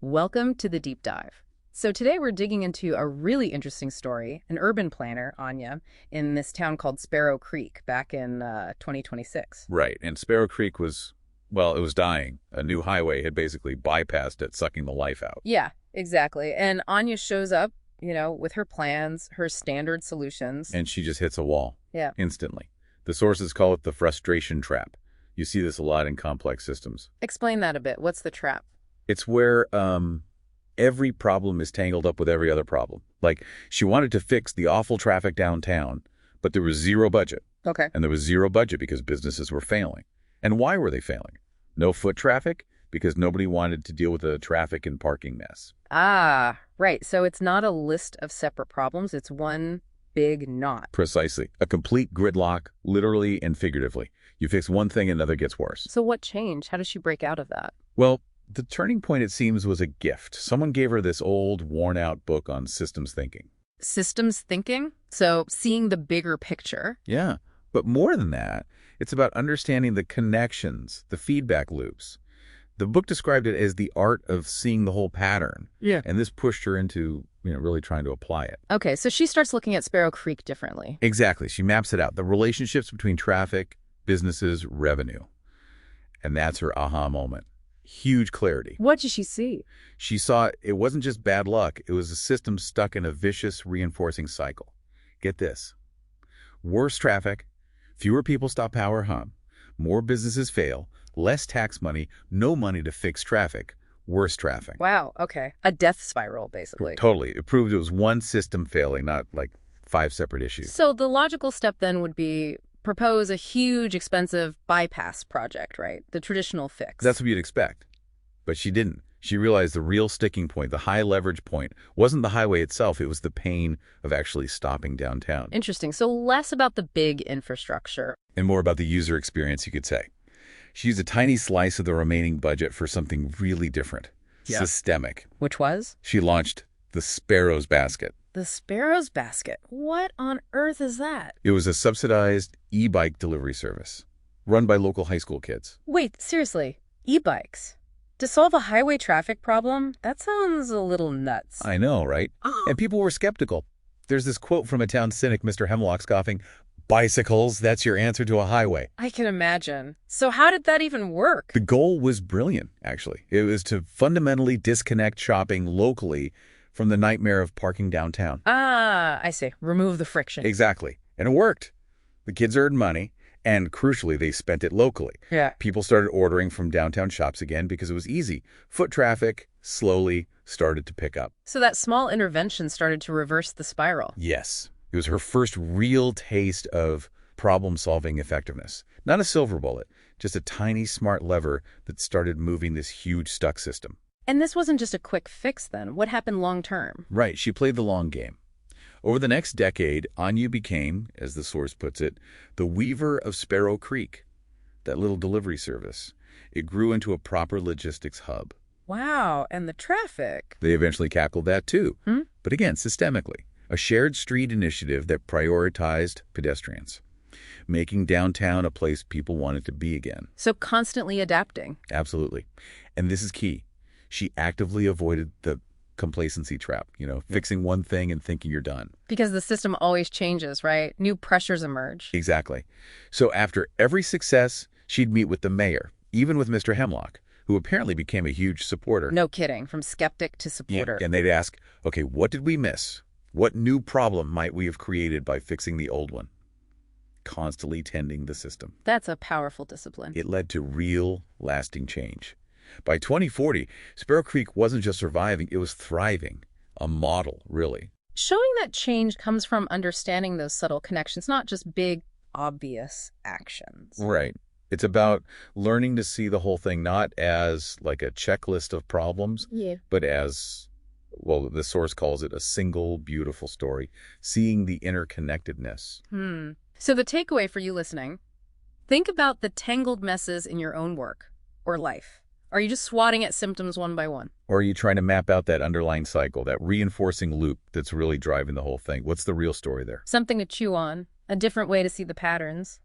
Welcome to the deep dive. So today we're digging into a really interesting story, an urban planner, Anya, in this town called Sparrow Creek back in 2026. Right, and Sparrow Creek was, well, it was dying. A new highway had basically bypassed it, sucking the life out. Yeah, exactly. And Anya shows up, with her plans, her standard solutions. And she just hits a wall. Yeah. Instantly. The sources call it the frustration trap. You see this a lot in complex systems. Explain that a bit. What's the trap? It's where every problem is tangled up with every other problem. Like, she wanted to fix the awful traffic downtown, but there was zero budget. Okay. And there was zero budget because businesses were failing. And why were they failing? No foot traffic? Because nobody wanted to deal with the traffic and parking mess. Ah, right. So it's not a list of separate problems. It's one big knot. Precisely. A complete gridlock, literally and figuratively. You fix one thing, another gets worse. So what changed? How does she break out of that? Well, the turning point, it seems, was a gift. Someone gave her this old, worn-out book on systems thinking. Systems thinking? So seeing the bigger picture. Yeah, but more than that, it's about understanding the connections, the feedback loops. The book described it as the art of seeing the whole pattern. Yeah. And this pushed her into, really trying to apply it. Okay, so she starts looking at Sparrow Creek differently. Exactly. She maps it out. The relationships between traffic, businesses, revenue. And that's her aha moment. Huge clarity. What did she see? She saw it wasn't just bad luck. It was a system stuck in a vicious reinforcing cycle. Get this. Worse traffic, fewer people stop power hum, more businesses fail, less tax money, no money to fix traffic, worse traffic. Wow, okay. A death spiral, basically. Totally. It proved it was one system failing, not like 5 separate issues. So the logical step then would be propose a huge, expensive bypass project, right? The traditional fix. That's what you'd expect. But she didn't. She realized the real sticking point, the high leverage point, wasn't the highway itself. It was the pain of actually stopping downtown. Interesting. So less about the big infrastructure. And more about the user experience, you could say. She used a tiny slice of the remaining budget for something really different. Yeah. Systemic. Which was? She launched the Sparrow's Basket. The Sparrow's Basket? What on earth is that? It was a subsidized e-bike delivery service run by local high school kids. Wait, seriously? E-bikes? To solve a highway traffic problem? That sounds a little nuts. I know, right? And people were skeptical. There's this quote from a town cynic, Mr. Hemlock, scoffing, "Bicycles, that's your answer to a highway." I can imagine. So how did that even work? The goal was brilliant, actually. It was to fundamentally disconnect shopping locally from the nightmare of parking downtown. Ah, I see. Remove the friction. Exactly. And it worked. The kids earned money, and crucially, they spent it locally. Yeah. People started ordering from downtown shops again because it was easy. Foot traffic slowly started to pick up. So that small intervention started to reverse the spiral. Yes. It was her first real taste of problem-solving effectiveness. Not a silver bullet, just a tiny, smart lever that started moving this huge stuck system. And this wasn't just a quick fix then. What happened long term? Right. She played the long game. Over the next decade, Anya became, as the source puts it, the weaver of Sparrow Creek, that little delivery service. It grew into a proper logistics hub. Wow, and the traffic. They eventually tackled that too, but again, systemically. A shared street initiative that prioritized pedestrians, making downtown a place people wanted to be again. So constantly adapting. Absolutely. And this is key. She actively avoided the complacency trap, fixing one thing and thinking you're done. Because the system always changes, right? New pressures emerge. Exactly. So after every success, she'd meet with the mayor, even with Mr. Hemlock, who apparently became a huge supporter. No kidding, from skeptic to supporter. Yeah. And they'd ask, okay, what did we miss? What new problem might we have created by fixing the old one? Constantly tending the system. That's a powerful discipline. It led to real, lasting change. By 2040, Sparrow Creek wasn't just surviving, it was thriving. A model, really. Showing that change comes from understanding those subtle connections, not just big, obvious actions. Right. It's about learning to see the whole thing not as like a checklist of problems, but as, well, the source calls it a single, beautiful story, seeing the interconnectedness. So the takeaway for you listening, think about the tangled messes in your own work or life. Are you just swatting at symptoms one by one? Or are you trying to map out that underlying cycle, that reinforcing loop that's really driving the whole thing? What's the real story there? Something to chew on, a different way to see the patterns.